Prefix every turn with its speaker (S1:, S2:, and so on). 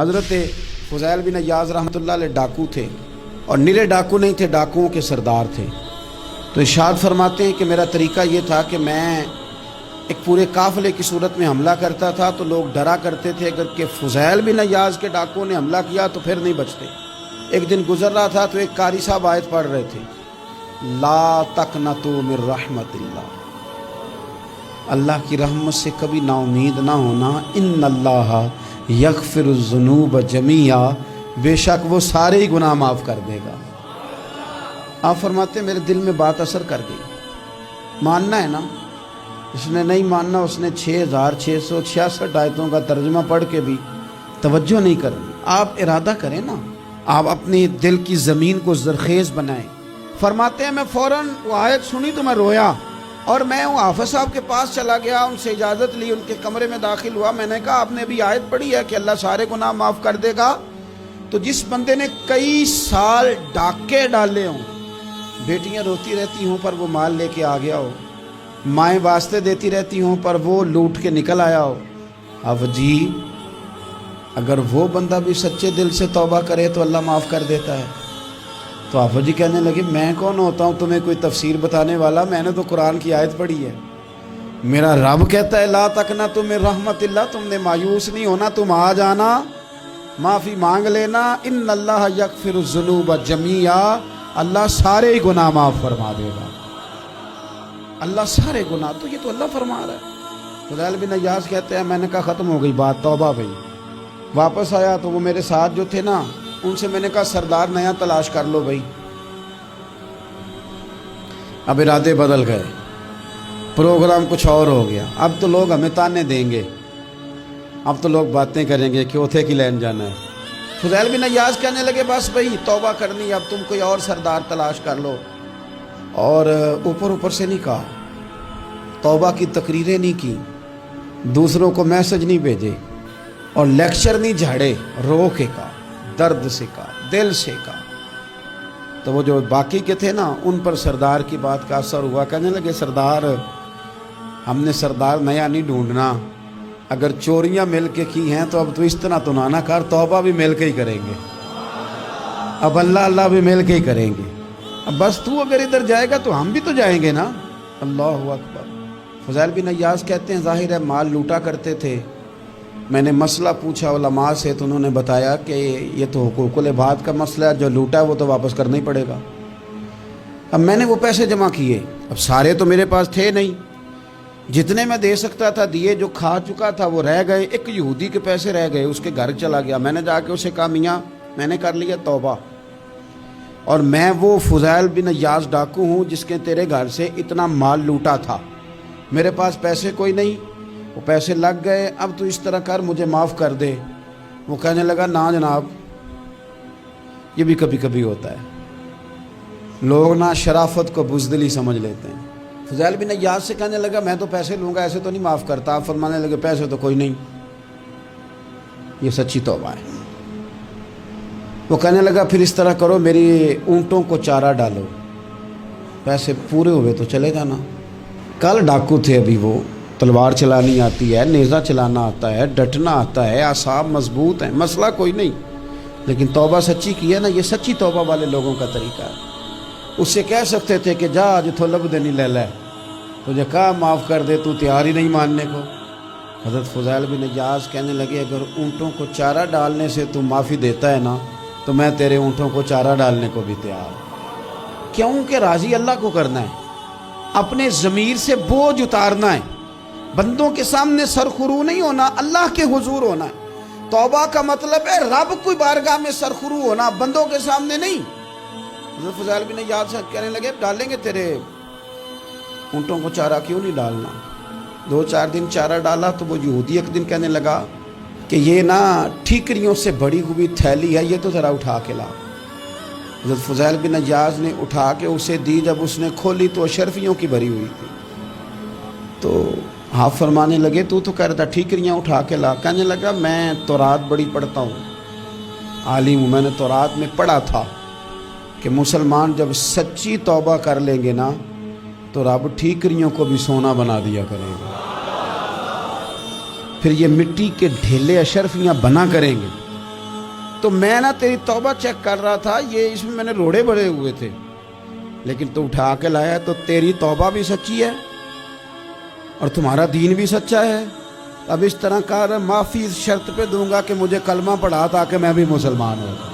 S1: حضرت فضیل بن عیاض رحمۃ اللہ علیہ ڈاکو تھے، اور نرے ڈاکو نہیں تھے، ڈاکوؤں کے سردار تھے۔ تو ارشاد فرماتے ہیں کہ میرا طریقہ یہ تھا کہ میں ایک پورے قافلے کی صورت میں حملہ کرتا تھا تو لوگ ڈرا کرتے تھے اگر کہ فضیل بن عیاض کے ڈاکوؤں نے حملہ کیا تو پھر نہیں بچتے۔ ایک دن گزر رہا تھا تو ایک قاری صاحب آیت پڑھ رہے تھے، لا تقنطوا من رحمت اللہ، اللہ کی رحمت سے کبھی نا امید نہ ہونا، ان اللہ یغفر الذنوب جمیعا، بے شک وہ سارے ہی گناہ معاف کر دے گا۔ آپ فرماتے ہیں میرے دل میں بات اثر کر گئی، ماننا ہے نا۔ اس نے نہیں ماننا، اس نے 6666 آیتوں کا ترجمہ پڑھ کے بھی توجہ نہیں کرنی۔ آپ ارادہ کریں نا، آپ اپنی دل کی زمین کو زرخیز بنائیں۔ فرماتے ہیں میں فوراً وہ آیت سنی تو میں رویا، اور میں وہ حافظ صاحب کے پاس چلا گیا، ان سے اجازت لی، ان کے کمرے میں داخل ہوا۔ میں نے کہا آپ نے ابھی آیت پڑھی ہے کہ اللہ سارے گناہ معاف کر دے گا؟ تو جس بندے نے کئی سال ڈاکے ڈالے ہوں، بیٹیاں روتی رہتی ہوں پر وہ مال لے کے آ گیا ہو، مائیں واسطے دیتی رہتی ہوں پر وہ لوٹ کے نکل آیا ہو، اب جی اگر وہ بندہ بھی سچے دل سے توبہ کرے تو اللہ معاف کر دیتا ہے۔ تو آفت جی کہنے لگے میں کون ہوتا ہوں تمہیں کوئی تفسیر بتانے والا، میں نے تو قرآن کی آیت پڑھی ہے، میرا رب کہتا ہے لا تقنطوا من رحمت اللہ، تم نے مایوس نہیں ہونا، تم آ جانا، معافی مانگ لینا، ان اللہ یغفر الذنوب جمیعا، اللہ سارے ہی گناہ معاف فرما دے گا، اللہ سارے گناہ۔ تو یہ تو اللہ فرما رہا ہے۔ فضیل بن عیاض کہتے ہیں میں نے کہا ختم ہو گئی بات، توبہ بھائی۔ واپس آیا تو وہ میرے ساتھ جو تھے نا، ان سے میں نے کہا سردار نیا تلاش کر لو بھائی۔ اب ارادے بدل گئے، پروگرام کچھ اور ہو گیا۔ اب تو لوگ ہمیں تانے دیں گے، اب تو لوگ باتیں کریں گے کہ اوتھے کی لین جانا ہے۔ فضیل بن عیاض کہنے لگے بس بھائی توبہ کرنی، اب تم کوئی اور سردار تلاش کر لو۔ اور اوپر سے نہیں کہا، توبہ کی تقریریں نہیں کی، دوسروں کو میسج نہیں بھیجے، اور لیکچر نہیں جھاڑے، رو کے کہا، درد سے کہا، دل سے کہا۔ تو وہ جو باقی کے تھے نا، ان پر سردار کی بات کا اثر ہوا۔ کہنے لگے سردار ہم نے سردار نیا نہیں ڈھونڈنا، اگر چوریاں مل کے کی ہیں تو اب تو اس طرح تو نہ کر، توبہ بھی مل کے ہی کریں گے، اب اللہ بھی مل کے ہی کریں گے، اب بس تو اگر ادھر جائے گا تو ہم بھی تو جائیں گے نا۔ اللہ اکبر۔ فضیل بن عیاض کہتے ہیں ظاہر ہے مال لوٹا کرتے تھے، میں نے مسئلہ پوچھا علماء سے تو انہوں نے بتایا کہ یہ تو حقوق العباد کا مسئلہ ہے، جو لوٹا ہے وہ تو واپس کرنا ہی پڑے گا۔ اب میں نے وہ پیسے جمع کیے، اب سارے تو میرے پاس تھے نہیں، جتنے میں دے سکتا تھا دیے، جو کھا چکا تھا وہ رہ گئے۔ ایک یہودی کے پیسے رہ گئے، اس کے گھر چلا گیا، میں نے جا کے اسے کہا میاں میں نے کر لیا توبہ، اور میں وہ فضیل بن عیاض ڈاکو ہوں جس کے تیرے گھر سے اتنا مال لوٹا تھا، میرے پاس پیسے کوئی نہیں، وہ پیسے لگ گئے، اب تو اس طرح کر مجھے معاف کر دے۔ وہ کہنے لگا نا جناب، یہ بھی کبھی کبھی ہوتا ہے، لوگ نا شرافت کو بزدلی سمجھ لیتے ہیں۔ فضیل بن عیاض سے کہنے لگا میں تو پیسے لوں گا، ایسے تو نہیں معاف کرتا۔ آپ فرمانے لگے پیسے تو کوئی نہیں، یہ سچی توبہ ہے۔ وہ کہنے لگا پھر اس طرح کرو، میری اونٹوں کو چارہ ڈالو، پیسے پورے ہوئے تو چلے جانا۔ کل ڈاکو تھے، ابھی وہ تلوار چلانی آتی ہے، نیزہ چلانا آتا ہے، ڈٹنا آتا ہے، اعصاب مضبوط ہیں، مسئلہ کوئی نہیں، لیکن توبہ سچی کی ہے نا، یہ سچی توبہ والے لوگوں کا طریقہ ہے۔ اس سے کہہ سکتے تھے کہ جا جتھو لب دینی لے لے، تجھے کہا معاف کر دے، تو تیار ہی نہیں ماننے کو۔ حضرت فضیل بن عیاض کہنے لگے اگر اونٹوں کو چارہ ڈالنے سے تو معافی دیتا ہے نا، تو میں تیرے اونٹوں کو چارہ ڈالنے کو بھی تیار ہوں۔ کیوں کہ راضی اللہ کو کرنا ہے، اپنے ضمیر سے بوجھ اتارنا ہے، بندوں کے سامنے سرخرو نہیں ہونا، اللہ کے حضور ہونا ہے۔ توبہ کا مطلب ہے رب کی بارگاہ میں سرخرو ہونا، بندوں کے سامنے نہیں۔ حضرت فضیل بن عیاض صاحب کہنے لگے ڈالیں گے تیرے اونٹوں کو چارہ، کیوں نہیں ڈالنا۔ 2-4 دن چارہ ڈالا تو وہ یہودی ایک دن کہنے لگا کہ یہ نا ٹھیکریوں سے بڑی ہوئی تھیلی ہے، یہ تو ذرا اٹھا کے لا۔ حضرت فضیل بن عیاض نے اٹھا کے اسے دی، جب اس نے کھولی تو اشرفیوں کی بھری ہوئی تھی۔ تو آپ فرمانے لگے تو کہہ رہا تھا ٹھیکریاں اٹھا کے لا۔ کہنے لگا میں تورات بڑی پڑھتا ہوں، عالم ہوں، میں نے تورات میں پڑھا تھا کہ مسلمان جب سچی توبہ کر لیں گے نا تو رب ٹھیکریوں کو بھی سونا بنا دیا کرے گا۔ پھر یہ مٹی کے ڈھیلے اشرفیاں بنا کریں گے، تو میں نا تیری توبہ چیک کر رہا تھا, یہ اس میں میں نے روڑے بڑے ہوئے تھے, لیکن تو اٹھا کے لایا تو تیری توبہ بھی سچی ہے اور تمہارا دین بھی سچا ہے. اب اس طرح کر, معافی اس شرط پہ دوں گا کہ مجھے کلمہ پڑھا تاکہ میں بھی مسلمان ہوں.